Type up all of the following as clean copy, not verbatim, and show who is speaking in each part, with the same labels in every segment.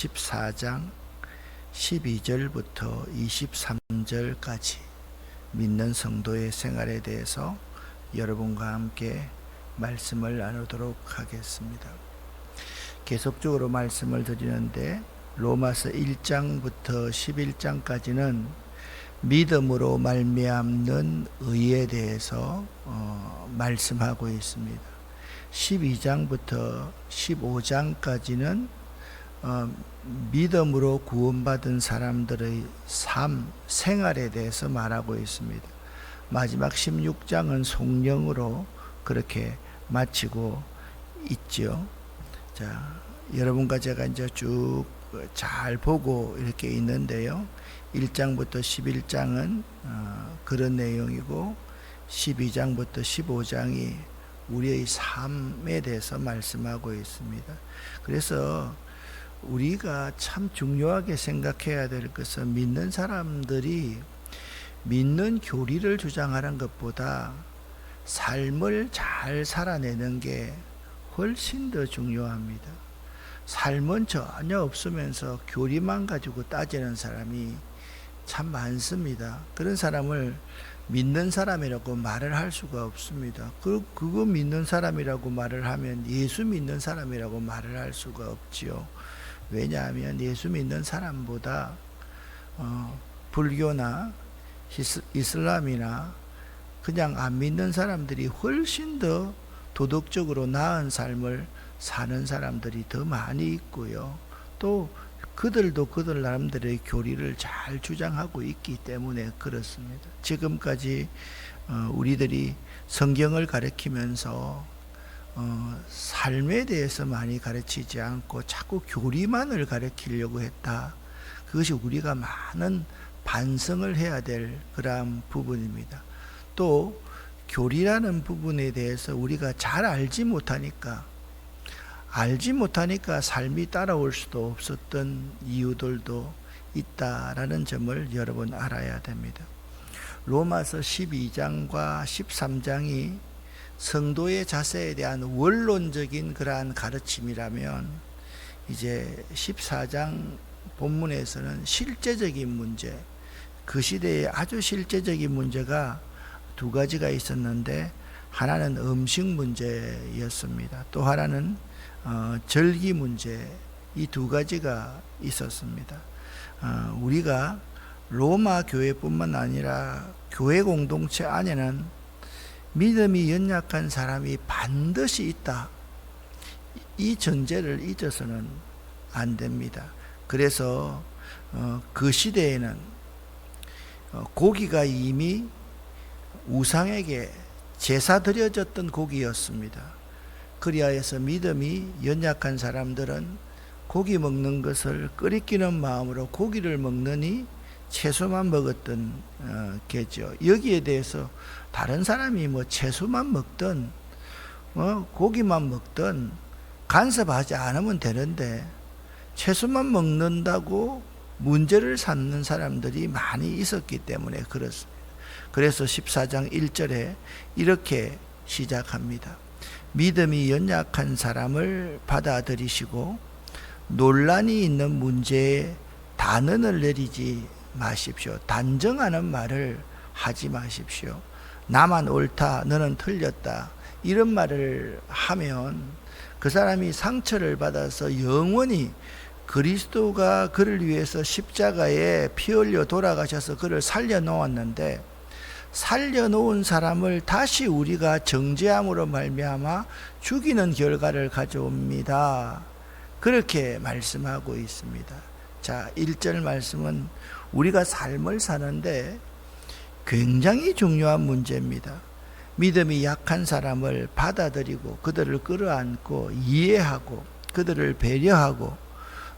Speaker 1: 14장 12절부터 23절까지 믿는 성도의 생활에 대해서 여러분과 함께 말씀을 나누도록 하겠습니다. 계속적으로 말씀을 드리는데 로마서 1장부터 11장까지는 믿음으로 말미암는 의에 대해서 말씀하고 있습니다. 12장부터 15장까지는 믿음으로 구원받은 사람들의 삶, 생활에 대해서 말하고 있습니다. 마지막 16장은 성령으로 그렇게 마치고 있죠. 자, 여러분과 제가 이제 쭉 잘 보고 이렇게 있는데요. 1장부터 11장은 그런 내용이고 12장부터 15장이 우리의 삶에 대해서 말씀하고 있습니다. 그래서 우리가 참 중요하게 생각해야 될 것은 믿는 사람들이 믿는 교리를 주장하는 것보다 삶을 잘 살아내는 게 훨씬 더 중요합니다. 삶은 전혀 없으면서 교리만 가지고 따지는 사람이 참 많습니다. 그런 사람을 믿는 사람이라고 말을 할 수가 없습니다. 그거 믿는 사람이라고 말을 하면 예수 믿는 사람이라고 말을 할 수가 없지요. 왜냐하면 예수 믿는 사람보다 불교나 이슬람이나 그냥 안 믿는 사람들이 훨씬 더 도덕적으로 나은 삶을 사는 사람들이 더 많이 있고요. 또 그들도 그들 나름대로의 교리를 잘 주장하고 있기 때문에 그렇습니다. 지금까지 우리들이 성경을 가르치면서 삶에 대해서 많이 가르치지 않고 자꾸 교리만을 가르치려고 했다. 그것이 우리가 많은 반성을 해야 될 그러한 부분입니다. 또 교리라는 부분에 대해서 우리가 잘 알지 못하니까 삶이 따라올 수도 없었던 이유들도 있다라는 점을 여러분 알아야 됩니다. 로마서 12장과 13장이 성도의 자세에 대한 원론적인 그러한 가르침이라면 이제 14장 본문에서는 실제적인 문제, 그 시대에 아주 실제적인 문제가 두 가지가 있었는데 하나는 음식 문제였습니다. 또 하나는 절기 문제, 이 두 가지가 있었습니다. 우리가 로마 교회뿐만 아니라 교회 공동체 안에는 믿음이 연약한 사람이 반드시 있다. 이 전제를 잊어서는 안 됩니다. 그래서 그 시대에는 고기가 이미 우상에게 제사 드려졌던 고기였습니다. 그리하여서 믿음이 연약한 사람들은 고기 먹는 것을 꺼리끼는 마음으로 고기를 먹느니 채소만 먹었던 게죠. 여기에 대해서 다른 사람이 뭐 채소만 먹든 고기만 먹든 간섭하지 않으면 되는데 채소만 먹는다고 문제를 삼는 사람들이 많이 있었기 때문에 그렇습니다. 그래서 14장 1절에 이렇게 시작합니다. 믿음이 연약한 사람을 받아들이시고 논란이 있는 문제에 단언을 내리지 마십시오. 단정하는 말을 하지 마십시오. 나만 옳다, 너는 틀렸다, 이런 말을 하면 그 사람이 상처를 받아서 영원히 그리스도가 그를 위해서 십자가에 피 흘려 돌아가셔서 그를 살려놓았는데 살려놓은 사람을 다시 우리가 정죄함으로 말미암아 죽이는 결과를 가져옵니다. 그렇게 말씀하고 있습니다. 자, 1절 말씀은 우리가 삶을 사는데 굉장히 중요한 문제입니다. 믿음이 약한 사람을 받아들이고 그들을 끌어안고 이해하고 그들을 배려하고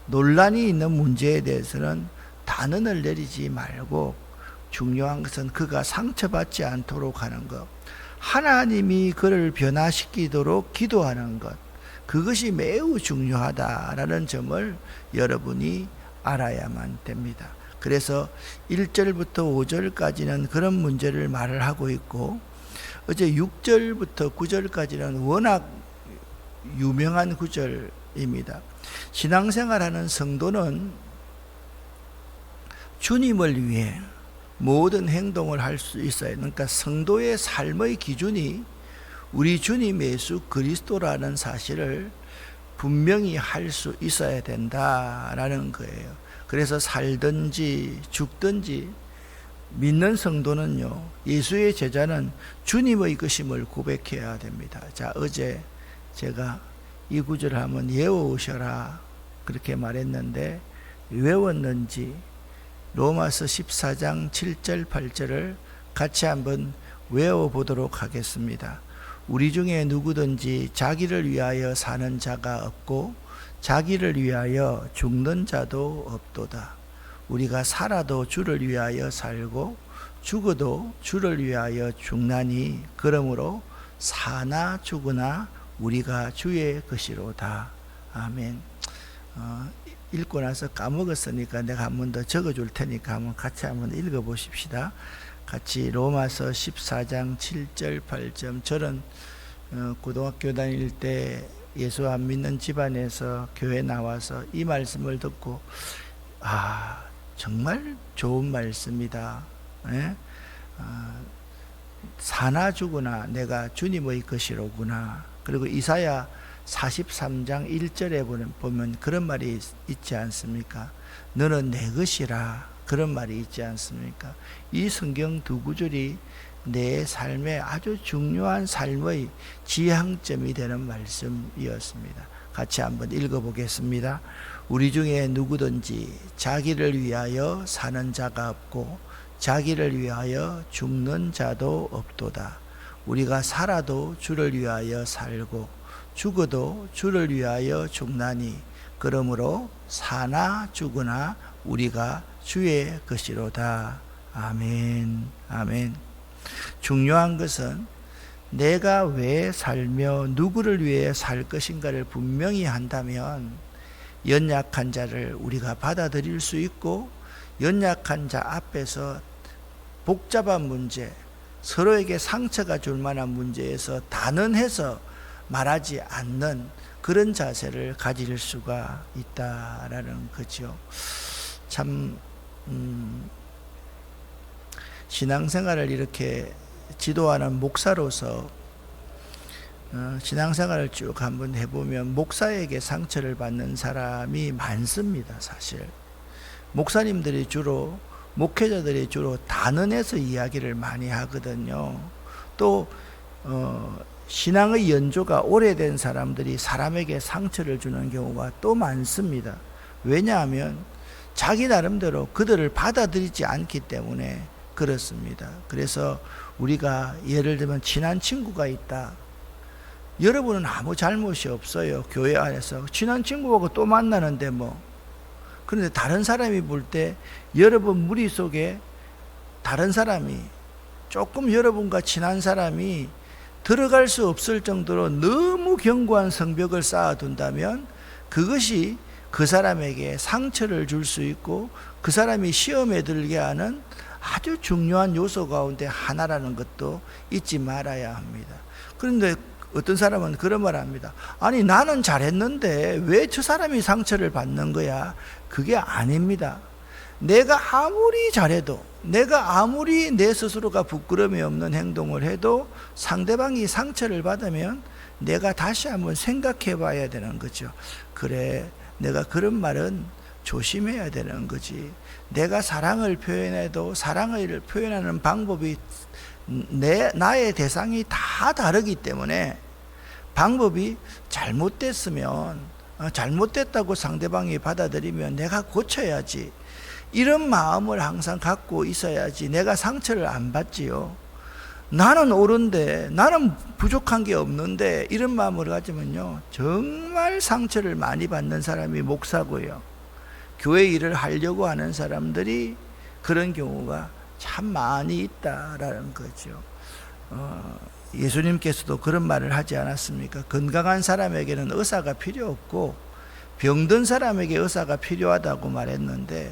Speaker 1: 논란이 있는 문제에 대해서는 단언을 내리지 말고 중요한 것은 그가 상처받지 않도록 하는 것, 하나님이 그를 변화시키도록 기도하는 것, 그것이 매우 중요하다라는 점을 여러분이 알아야만 됩니다. 그래서 1절부터 5절까지는 그런 문제를 말을 하고 있고 어제 6절부터 9절까지는 워낙 유명한 구절입니다. 신앙생활하는 성도는 주님을 위해 모든 행동을 할 수 있어요. 그러니까 성도의 삶의 기준이 우리 주님 예수 그리스도라는 사실을 분명히 할 수 있어야 된다라는 거예요. 그래서 살든지 죽든지 믿는 성도는요, 예수의 제자는 주님의 것임을 고백해야 됩니다. 자, 어제 제가 이 구절을 한번 외워오셔라 그렇게 말했는데 외웠는지 로마서 14장 7절 8절을 같이 한번 외워보도록 하겠습니다. 우리 중에 누구든지 자기를 위하여 사는 자가 없고 자기를 위하여 죽는 자도 없도다. 우리가 살아도 주를 위하여 살고 죽어도 주를 위하여 죽나니 그러므로 사나 죽으나 우리가 주의 것이로다. 아멘. 읽고 나서 까먹었으니까 내가 한 번 더 적어줄 테니까 한번 같이 한번 읽어보십시다. 같이 로마서 14장 7절 8절. 저는 고등학교 다닐 때 예수 안 믿는 집안에서 교회 나와서 이 말씀을 듣고 정말 좋은 말씀이다. 예? 사나 죽으나 내가 주님의 것이로구나. 그리고 이사야 43장 1절에 보면 그런 말이 있지 않습니까? 너는 내 것이라, 그런 말이 있지 않습니까? 이 성경 두 구절이 내 삶에 아주 중요한 삶의 지향점이 되는 말씀이었습니다. 같이 한번 읽어보겠습니다. 우리 중에 누구든지 자기를 위하여 사는 자가 없고 자기를 위하여 죽는 자도 없도다. 우리가 살아도 주를 위하여 살고 죽어도 주를 위하여 죽나니 그러므로 사나 죽으나 우리가 주의 것이로다. 아멘. 아멘. 중요한 것은 내가 왜 살며 누구를 위해 살 것인가를 분명히 한다면 연약한 자를 우리가 받아들일 수 있고 연약한 자 앞에서 복잡한 문제, 서로에게 상처가 줄 만한 문제에서 단언해서 말하지 않는 그런 자세를 가질 수가 있다라는 거죠. 참 신앙생활을 이렇게 지도하는 목사로서 신앙생활을 쭉 한번 해보면 목사에게 상처를 받는 사람이 많습니다. 사실 목사님들이 주로, 목회자들이 주로 단언해서 이야기를 많이 하거든요. 또 신앙의 연조가 오래된 사람들이 사람에게 상처를 주는 경우가 또 많습니다. 왜냐하면 자기 나름대로 그들을 받아들이지 않기 때문에 그렇습니다. 그래서 우리가 예를 들면 친한 친구가 있다. 여러분은 아무 잘못이 없어요. 교회 안에서 친한 친구하고 또 만나는데 뭐. 그런데 다른 사람이 볼 때 여러분 무리 속에 다른 사람이, 조금 여러분과 친한 사람이 들어갈 수 없을 정도로 너무 견고한 성벽을 쌓아둔다면 그것이 그 사람에게 상처를 줄 수 있고 그 사람이 시험에 들게 하는 아주 중요한 요소 가운데 하나라는 것도 잊지 말아야 합니다. 그런데 어떤 사람은 그런 말을 합니다. 아니 나는 잘했는데 왜 저 사람이 상처를 받는 거야? 그게 아닙니다. 내가 아무리 잘해도, 내가 아무리 내 스스로가 부끄러움이 없는 행동을 해도 상대방이 상처를 받으면 내가 다시 한번 생각해 봐야 되는 거죠. 그래, 내가 그런 말은 조심해야 되는 거지. 내가 사랑을 표현해도 사랑을 표현하는 방법이 나의 대상이 다 다르기 때문에 방법이 잘못됐으면 잘못됐다고 상대방이 받아들이면 내가 고쳐야지. 이런 마음을 항상 갖고 있어야지 내가 상처를 안 받지요. 나는 옳은데, 나는 부족한 게 없는데, 이런 마음을 가지면요 정말 상처를 많이 받는 사람이 목사고요, 교회 일을 하려고 하는 사람들이 그런 경우가 참 많이 있다라는 거죠. 예수님께서도 그런 말을 하지 않았습니까? 건강한 사람에게는 의사가 필요 없고 병든 사람에게 의사가 필요하다고 말했는데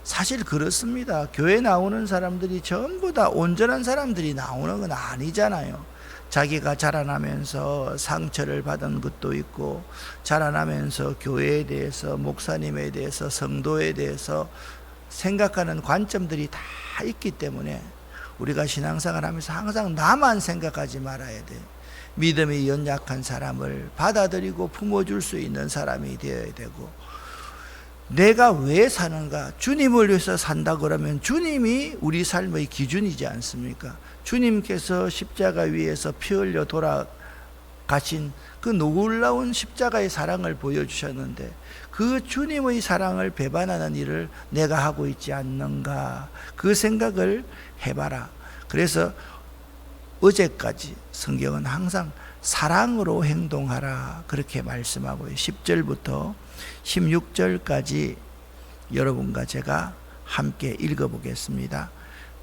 Speaker 1: 사실 그렇습니다. 교회 나오는 사람들이 전부 다 온전한 사람들이 나오는 건 아니잖아요. 자기가 자라나면서 상처를 받은 것도 있고, 자라나면서 교회에 대해서, 목사님에 대해서, 성도에 대해서 생각하는 관점들이 다 있기 때문에 우리가 신앙생활 하면서 항상 나만 생각하지 말아야 돼. 믿음이 연약한 사람을 받아들이고 품어줄 수 있는 사람이 되어야 되고, 내가 왜 사는가? 주님을 위해서 산다 그러면 주님이 우리 삶의 기준이지 않습니까? 주님께서 십자가 위에서 피 흘려 돌아가신 그 놀라운 십자가의 사랑을 보여주셨는데, 그 주님의 사랑을 배반하는 일을 내가 하고 있지 않는가? 그 생각을 해봐라. 그래서 어제까지 성경은 항상 사랑으로 행동하라 그렇게 말씀하고요. 10절부터 16절까지 여러분과 제가 함께 읽어보겠습니다.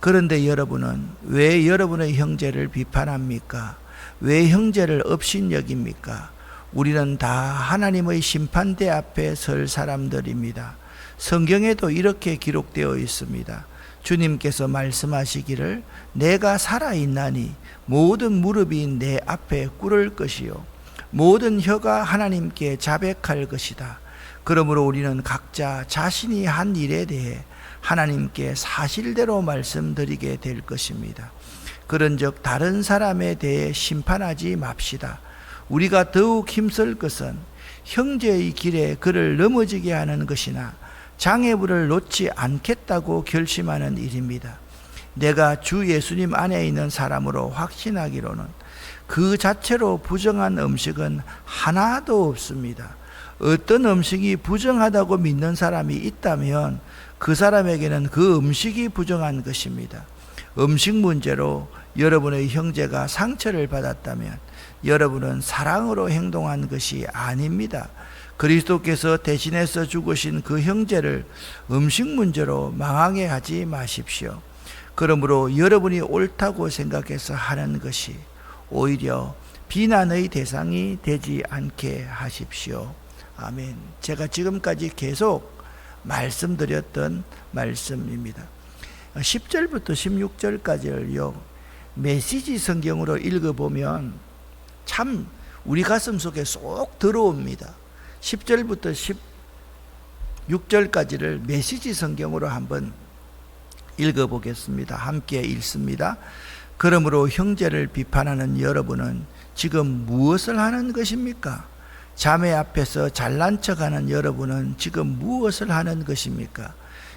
Speaker 1: 그런데 여러분은 왜 여러분의 형제를 비판합니까? 왜 형제를 업신여깁니까? 우리는 다 하나님의 심판대 앞에 설 사람들입니다. 성경에도 이렇게 기록되어 있습니다. 주님께서 말씀하시기를 내가 살아있나니 모든 무릎이 내 앞에 꿇을 것이요 모든 혀가 하나님께 자백할 것이다. 그러므로 우리는 각자 자신이 한 일에 대해 하나님께 사실대로 말씀드리게 될 것입니다. 그런즉 다른 사람에 대해 심판하지 맙시다. 우리가 더욱 힘쓸 것은 형제의 길에 그를 넘어지게 하는 것이나 장애물을 놓지 않겠다고 결심하는 일입니다. 내가 주 예수님 안에 있는 사람으로 확신하기로는 그 자체로 부정한 음식은 하나도 없습니다. 어떤 음식이 부정하다고 믿는 사람이 있다면 그 사람에게는 그 음식이 부정한 것입니다. 음식 문제로 여러분의 형제가 상처를 받았다면 여러분은 사랑으로 행동한 것이 아닙니다. 그리스도께서 대신해서 죽으신 그 형제를 음식 문제로 망하게 하지 마십시오. 그러므로 여러분이 옳다고 생각해서 하는 것이 오히려 비난의 대상이 되지 않게 하십시오. 아멘. 제가 지금까지 계속 말씀드렸던 말씀입니다. 10절부터 16절까지를요 메시지 성경으로 읽어보면 참 우리 가슴 속에 쏙 들어옵니다. 10절부터 16절까지를 메시지 성경으로 한번 읽어보겠습니다. 함께 읽습니다. 그러므로 형제를 비판하는 여러분은 지금 무엇을 하는 것입니까? 자매 앞에서 잘난 척하는 여러분은 지금 무엇을 하는 것입니까?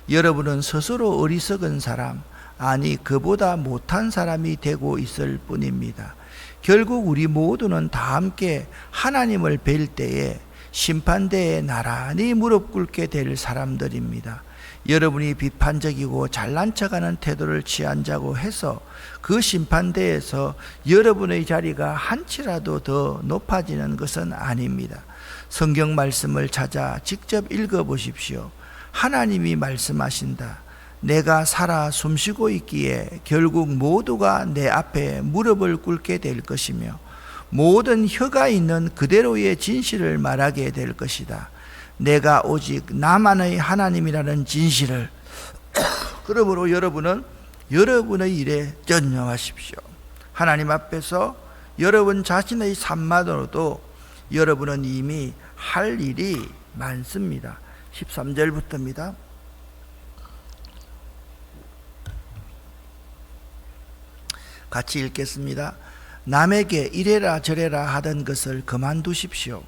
Speaker 1: 여러분은 스스로 어리석은 사람, 아니 그보다 못한 사람이 되고 있을 뿐입니다. 결국 우리 모두는 다 함께 하나님을 뵐 때에 심판대에 나란히 무릎 꿇게 될 사람들입니다. 여러분이 비판적이고 잘난 척하는 태도를 취한다고 해서 그 심판대에서 여러분의 자리가 한치라도 더 높아지는 것은 아닙니다. 성경 말씀을 찾아 직접 읽어보십시오. 하나님이 말씀하신다. 내가 살아 숨쉬고 있기에 결국 모두가 내 앞에 무릎을 꿇게 될 것이며 모든 혀가 있는 그대로의 진실을 말하게 될 것이다. 내가 오직 나만의 하나님이라는 진실을 그러므로 여러분은 여러분의 일에 전념하십시오. 하나님 앞에서 여러분 자신의 삶만으로도 여러분은 이미 할 일이 많습니다. 13절부터입니다. 같이 읽겠습니다. 남에게 이래라 저래라 하던 것을 그만두십시오.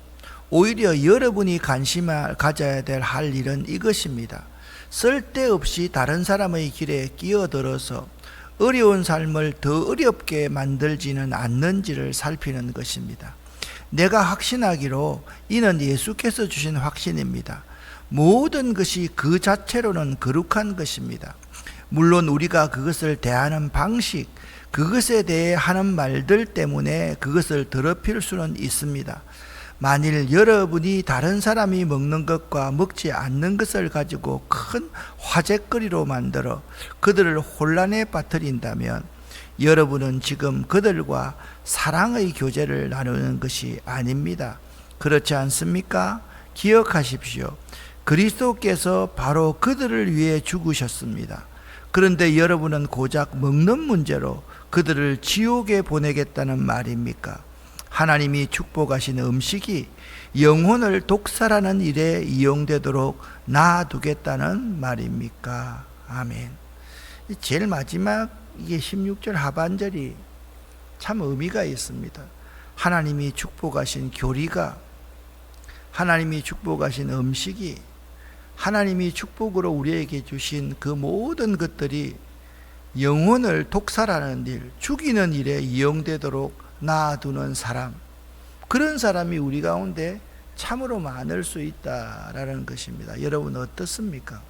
Speaker 1: 오히려 여러분이 관심을 가져야 될 할 일은 이것입니다. 쓸데없이 다른 사람의 길에 끼어들어서 어려운 삶을 더 어렵게 만들지는 않는지를 살피는 것입니다. 내가 확신하기로 이는 예수께서 주신 확신입니다. 모든 것이 그 자체로는 거룩한 것입니다. 물론 우리가 그것을 대하는 방식, 그것에 대해 하는 말들 때문에 그것을 더럽힐 수는 있습니다. 만일 여러분이 다른 사람이 먹는 것과 먹지 않는 것을 가지고 큰 화제거리로 만들어 그들을 혼란에 빠뜨린다면 여러분은 지금 그들과 사랑의 교제를 나누는 것이 아닙니다. 그렇지 않습니까? 기억하십시오. 그리스도께서 바로 그들을 위해 죽으셨습니다. 그런데 여러분은 고작 먹는 문제로 그들을 지옥에 보내겠다는 말입니까? 하나님이 축복하신 음식이 영혼을 독살하는 일에 이용되도록 놔두겠다는 말입니까? 아멘. 제일 마지막 이게 16절 하반절이 참 의미가 있습니다. 하나님이 축복하신 교리가, 하나님이 축복하신 음식이, 하나님이 축복으로 우리에게 주신 그 모든 것들이 영혼을 독살하는 일, 죽이는 일에 이용되도록 놔두는 사람, 그런 사람이 우리 가운데 참으로 많을 수 있다라는 것입니다. 여러분 어떻습니까?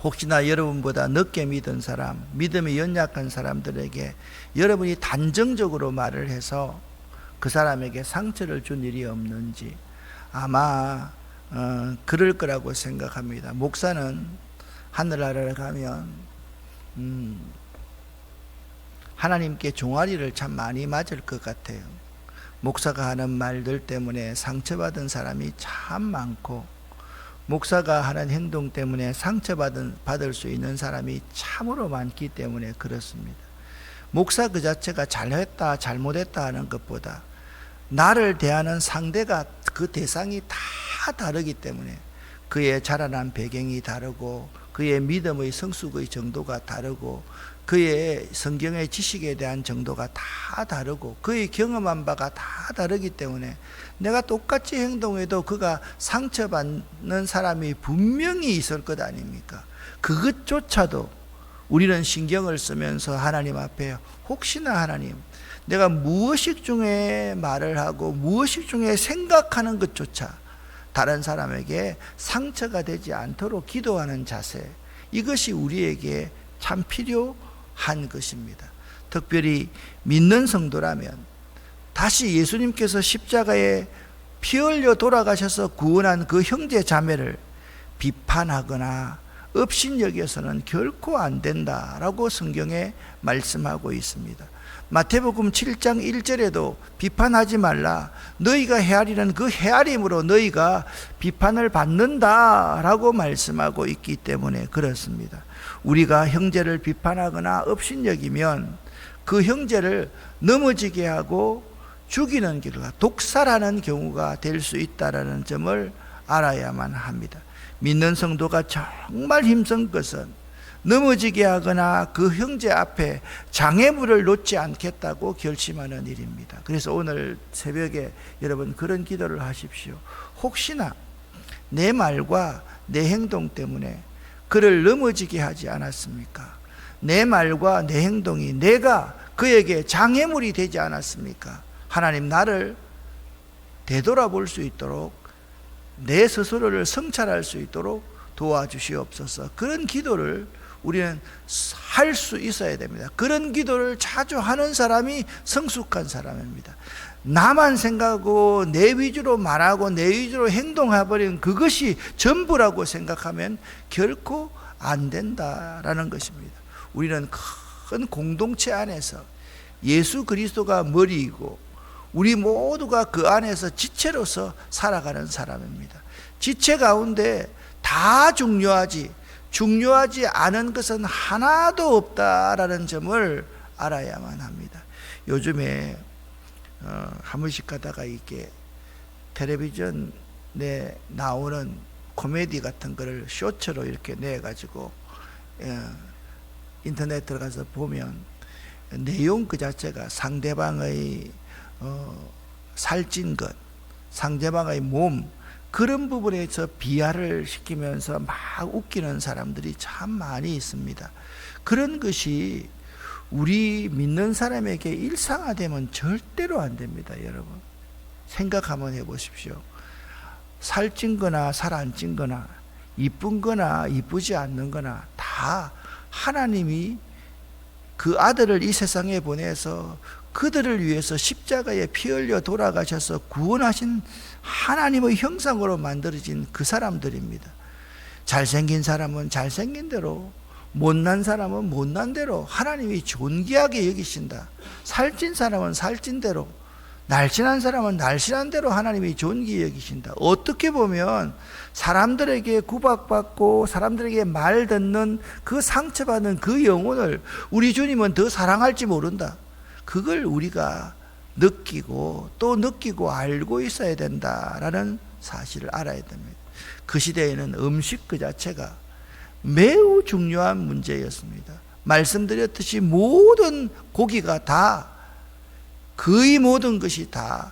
Speaker 1: 혹시나 여러분보다 늦게 믿은 사람, 믿음이 연약한 사람들에게 여러분이 단정적으로 말을 해서 그 사람에게 상처를 준 일이 없는지 아마 그럴 거라고 생각합니다. 목사는 하늘나라를 가면 하나님께 종아리를 참 많이 맞을 것 같아요. 목사가 하는 말들 때문에 상처받은 사람이 참 많고, 목사가 하는 행동 때문에 상처받을 수 있는 사람이 참으로 많기 때문에 그렇습니다. 목사 그 자체가 잘했다 잘못했다 하는 것보다 나를 대하는 상대가, 그 대상이 다 다르기 때문에 그의 자라난 배경이 다르고 그의 믿음의 성숙의 정도가 다르고 그의 성경의 지식에 대한 정도가 다 다르고 그의 경험한 바가 다 다르기 때문에 내가 똑같이 행동해도 그가 상처받는 사람이 분명히 있을 것 아닙니까? 그것조차도 우리는 신경을 쓰면서 하나님 앞에 혹시나 하나님, 내가 무의식 중에 말을 하고 무의식 중에 생각하는 것조차 다른 사람에게 상처가 되지 않도록 기도하는 자세, 이것이 우리에게 참 필요한 것입니다. 특별히 믿는 성도라면 다시 예수님께서 십자가에 피 흘려 돌아가셔서 구원한 그 형제 자매를 비판하거나 업신여겨서는 결코 안 된다라고 성경에 말씀하고 있습니다. 마태복음 7장 1절에도 비판하지 말라, 너희가 헤아리는 그 헤아림으로 너희가 비판을 받는다라고 말씀하고 있기 때문에 그렇습니다. 우리가 형제를 비판하거나 업신여기면 그 형제를 넘어지게 하고 죽이는 길과 독살하는 경우가 될 수 있다는 점을 알아야만 합니다. 믿는 성도가 정말 힘쓴 것은 넘어지게 하거나 그 형제 앞에 장애물을 놓지 않겠다고 결심하는 일입니다. 그래서 오늘 새벽에 여러분 그런 기도를 하십시오. 혹시나 내 말과 내 행동 때문에 그를 넘어지게 하지 않았습니까? 내 말과 내 행동이 내가 그에게 장애물이 되지 않았습니까? 하나님, 나를 되돌아볼 수 있도록, 내 스스로를 성찰할 수 있도록 도와주시옵소서. 그런 기도를 우리는 할 수 있어야 됩니다. 그런 기도를 자주 하는 사람이 성숙한 사람입니다. 나만 생각하고 내 위주로 말하고 내 위주로 행동해버리는 그것이 전부라고 생각하면 결코 안 된다라는 것입니다. 우리는 큰 공동체 안에서 예수 그리스도가 머리이고 우리 모두가 그 안에서 지체로서 살아가는 사람입니다. 지체 가운데 다 중요하지 않은 것은 하나도 없다라는 점을 알아야만 합니다. 요즘에 한 번씩 가다가 이렇게 텔레비전에 나오는 코미디 같은 거를 쇼츠로 이렇게 내가지고 인터넷 들어가서 보면 내용 그 자체가 상대방의 살찐 것, 상대방의 몸, 그런 부분에서 비하를 시키면서 막 웃기는 사람들이 참 많이 있습니다. 그런 것이 우리 믿는 사람에게 일상화되면 절대로 안 됩니다. 여러분 생각 한번 해보십시오. 살찐 거나 살 안 찐 거나 이쁜 거나 이쁘지 않는 거나 다 하나님이 그 아들을 이 세상에 보내서 그들을 위해서 십자가에 피 흘려 돌아가셔서 구원하신 하나님의 형상으로 만들어진 그 사람들입니다. 잘생긴 사람은 잘생긴 대로, 못난 사람은 못난 대로 하나님이 존귀하게 여기신다. 살찐 사람은 살찐 대로 날씬한 사람은 날씬한 대로 하나님이 존귀히 여기신다. 어떻게 보면 사람들에게 구박받고 사람들에게 말 듣는 그 상처받는 그 영혼을 우리 주님은 더 사랑할지 모른다. 그걸 우리가 느끼고 또 느끼고 알고 있어야 된다라는 사실을 알아야 됩니다. 그 시대에는 음식 그 자체가 매우 중요한 문제였습니다. 말씀드렸듯이 모든 고기가 다, 거의 모든 것이 다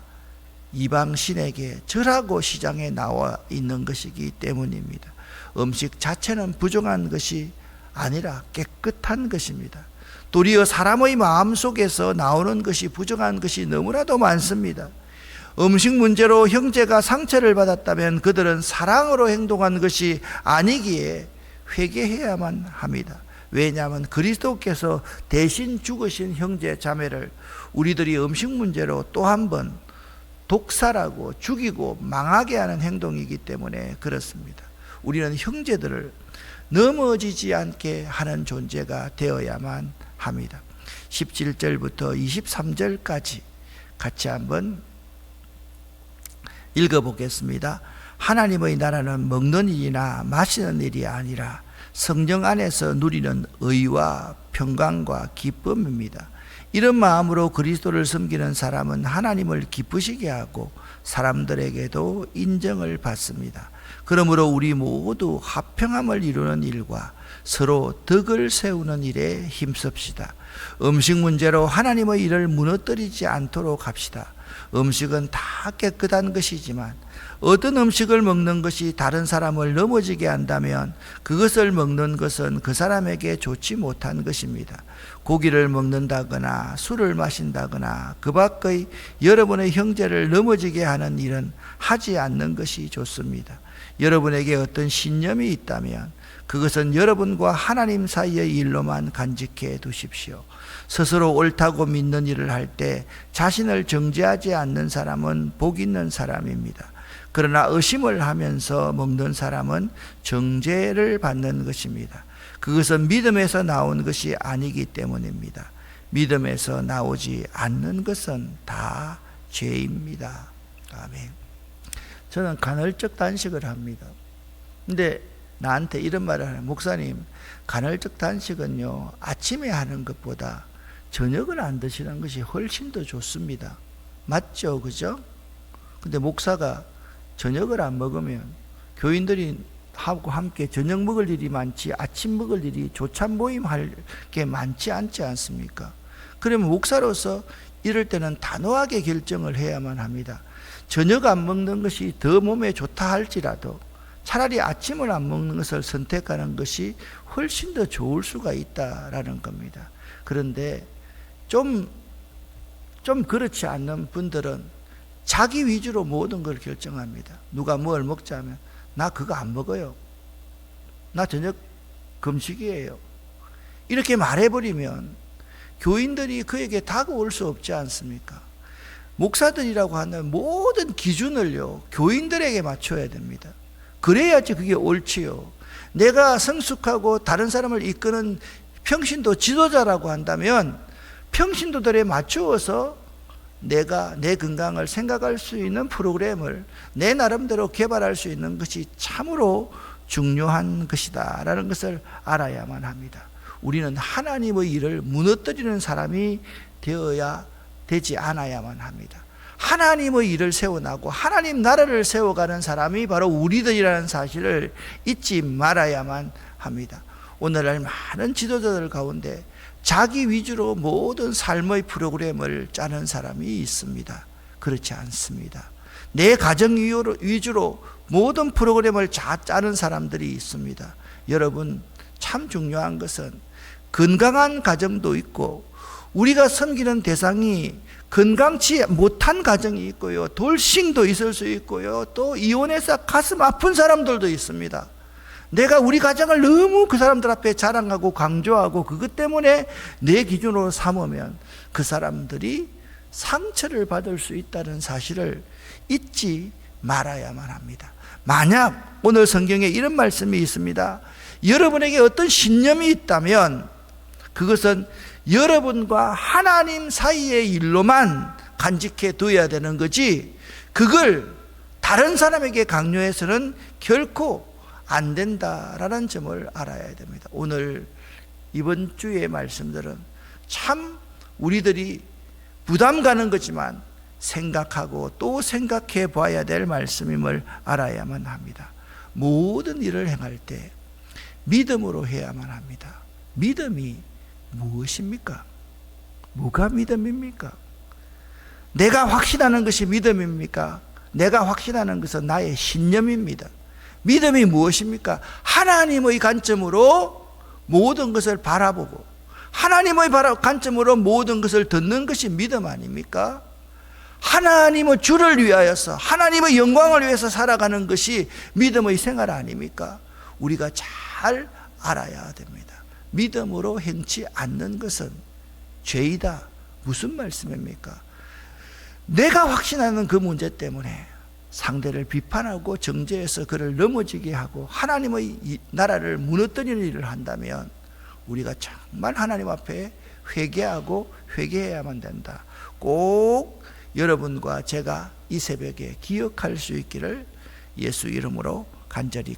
Speaker 1: 이방신에게 절하고 시장에 나와 있는 것이기 때문입니다. 음식 자체는 부정한 것이 아니라 깨끗한 것입니다. 도리어 사람의 마음속에서 나오는 것이 부정한 것이 너무나도 많습니다. 음식 문제로 형제가 상처를 받았다면 그들은 사랑으로 행동한 것이 아니기에 회개해야만 합니다. 왜냐하면 그리스도께서 대신 죽으신 형제 자매를 우리들이 음식 문제로 또 한 번 독살하고 죽이고 망하게 하는 행동이기 때문에 그렇습니다. 우리는 형제들을 넘어지지 않게 하는 존재가 되어야만 합니다. 17절부터 23절까지 같이 한번 읽어보겠습니다. 하나님의 나라는 먹는 일이나 마시는 일이 아니라 성령 안에서 누리는 의와 평강과 기쁨입니다. 이런 마음으로 그리스도를 섬기는 사람은 하나님을 기쁘시게 하고 사람들에게도 인정을 받습니다. 그러므로 우리 모두 화평함을 이루는 일과 서로 덕을 세우는 일에 힘씁시다. 음식 문제로 하나님의 일을 무너뜨리지 않도록 합시다. 음식은 다 깨끗한 것이지만 어떤 음식을 먹는 것이 다른 사람을 넘어지게 한다면 그것을 먹는 것은 그 사람에게 좋지 못한 것입니다. 고기를 먹는다거나 술을 마신다거나 그 밖의 여러분의 형제를 넘어지게 하는 일은 하지 않는 것이 좋습니다. 여러분에게 어떤 신념이 있다면 그것은 여러분과 하나님 사이의 일로만 간직해 두십시오. 스스로 옳다고 믿는 일을 할 때 자신을 정죄하지 않는 사람은 복 있는 사람입니다. 그러나 의심을 하면서 먹는 사람은 정죄를 받는 것입니다. 그것은 믿음에서 나온 것이 아니기 때문입니다. 믿음에서 나오지 않는 것은 다 죄입니다. 아멘. 저는 간헐적 단식을 합니다. 근데 나한테 이런 말을 하는, 목사님, 간헐적 단식은요, 아침에 하는 것보다 저녁을 안 드시는 것이 훨씬 더 좋습니다. 맞죠? 그죠? 근데 목사가 저녁을 안 먹으면 교인들이 하고 함께 저녁 먹을 일이 많지 아침 먹을 일이 조찬 모임 할 게 많지 않지 않습니까? 그러면 목사로서 이럴 때는 단호하게 결정을 해야만 합니다. 저녁 안 먹는 것이 더 몸에 좋다 할지라도 차라리 아침을 안 먹는 것을 선택하는 것이 훨씬 더 좋을 수가 있다라는 겁니다. 그런데 좀 그렇지 않는 분들은 자기 위주로 모든 걸 결정합니다. 누가 뭘 먹자 하면 나 그거 안 먹어요. 나 저녁 금식이에요. 이렇게 말해버리면 교인들이 그에게 다가올 수 없지 않습니까? 목사들이라고 하는 모든 기준을요, 교인들에게 맞춰야 됩니다. 그래야지 그게 옳지요. 내가 성숙하고 다른 사람을 이끄는 평신도 지도자라고 한다면 평신도들에 맞추어서 내가 내 건강을 생각할 수 있는 프로그램을 내 나름대로 개발할 수 있는 것이 참으로 중요한 것이다 라는 것을 알아야만 합니다. 우리는 하나님의 일을 무너뜨리는 사람이 되어야 되지 않아야만 합니다. 하나님의 일을 세워나고 하나님 나라를 세워가는 사람이 바로 우리들이라는 사실을 잊지 말아야만 합니다. 오늘날 많은 지도자들 가운데 자기 위주로 모든 삶의 프로그램을 짜는 사람이 있습니다. 그렇지 않습니다. 내 가정 위주로 모든 프로그램을 다 짜는 사람들이 있습니다. 여러분, 참 중요한 것은 건강한 가정도 있고 우리가 섬기는 대상이 건강치 못한 가정이 있고요, 돌싱도 있을 수 있고요, 또 이혼해서 가슴 아픈 사람들도 있습니다. 내가 우리 가정을 너무 그 사람들 앞에 자랑하고 강조하고 그것 때문에 내 기준으로 삼으면 그 사람들이 상처를 받을 수 있다는 사실을 잊지 말아야만 합니다. 만약 오늘 성경에 이런 말씀이 있습니다. 여러분에게 어떤 신념이 있다면 그것은 여러분과 하나님 사이의 일로만 간직해 둬야 되는 거지, 그걸 다른 사람에게 강요해서는 결코 안 된다라는 점을 알아야 됩니다. 오늘 이번 주의 말씀들은 참 우리들이 부담 가는 거지만 생각하고 또 생각해 봐야 될 말씀임을 알아야만 합니다. 모든 일을 행할 때 믿음으로 해야만 합니다. 믿음이 무엇입니까? 뭐가 믿음입니까? 내가 확신하는 것이 믿음입니까? 내가 확신하는 것은 나의 신념입니다. 믿음이 무엇입니까? 하나님의 관점으로 모든 것을 바라보고 하나님의 관점으로 모든 것을 듣는 것이 믿음 아닙니까? 하나님의 주를 위하여서 하나님의 영광을 위해서 살아가는 것이 믿음의 생활 아닙니까? 우리가 잘 알아야 됩니다. 믿음으로 행치 않는 것은 죄이다. 무슨 말씀입니까? 내가 확신하는 그 문제 때문에 상대를 비판하고 정죄해서 그를 넘어지게 하고 하나님의 나라를 무너뜨리는 일을 한다면 우리가 정말 하나님 앞에 회개하고 회개해야만 된다. 꼭 여러분과 제가 이 새벽에 기억할 수 있기를 예수 이름으로 간절히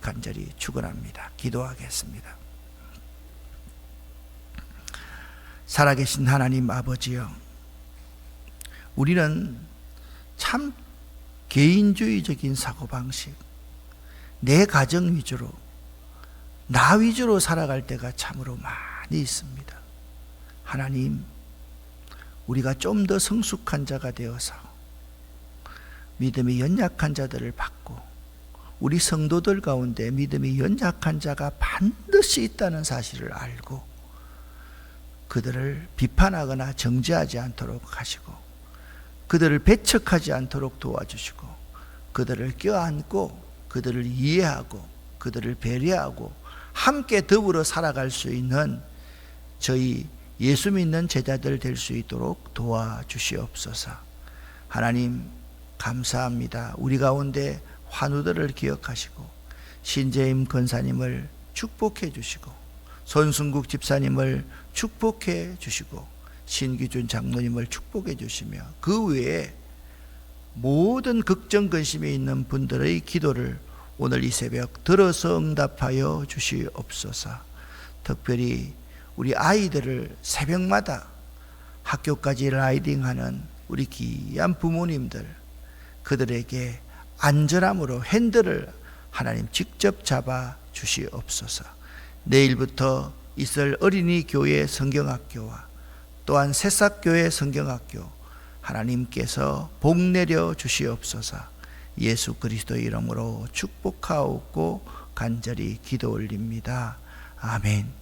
Speaker 1: 축원합니다. 기도하겠습니다. 살아계신 하나님 아버지여, 우리는 참 개인주의적인 사고방식, 내 가정 위주로, 나 위주로 살아갈 때가 참으로 많이 있습니다. 하나님, 우리가 좀 더 성숙한 자가 되어서 믿음이 연약한 자들을 받고, 우리 성도들 가운데 믿음이 연약한 자가 반드시 있다는 사실을 알고 그들을 비판하거나 정죄하지 않도록 하시고 그들을 배척하지 않도록 도와주시고 그들을 껴안고 그들을 이해하고 그들을 배려하고 함께 더불어 살아갈 수 있는 저희 예수 믿는 제자들 될 수 있도록 도와주시옵소서. 하나님 감사합니다. 우리 가운데 환우들을 기억하시고 신재임 권사님을 축복해 주시고 손승국 집사님을 축복해 주시고 신기준 장로님을 축복해 주시며 그 외에 모든 걱정 근심에 있는 분들의 기도를 오늘 이 새벽 들어서 응답하여 주시옵소서. 특별히 우리 아이들을 새벽마다 학교까지 라이딩하는 우리 귀한 부모님들, 그들에게 안전함으로 핸들을 하나님 직접 잡아 주시옵소서. 내일부터 있을 어린이 교회 성경학교와 또한 새싹교회 성경학교 하나님께서 복 내려 주시옵소서. 예수 그리스도의 이름으로 축복하옵고 간절히 기도 올립니다. 아멘.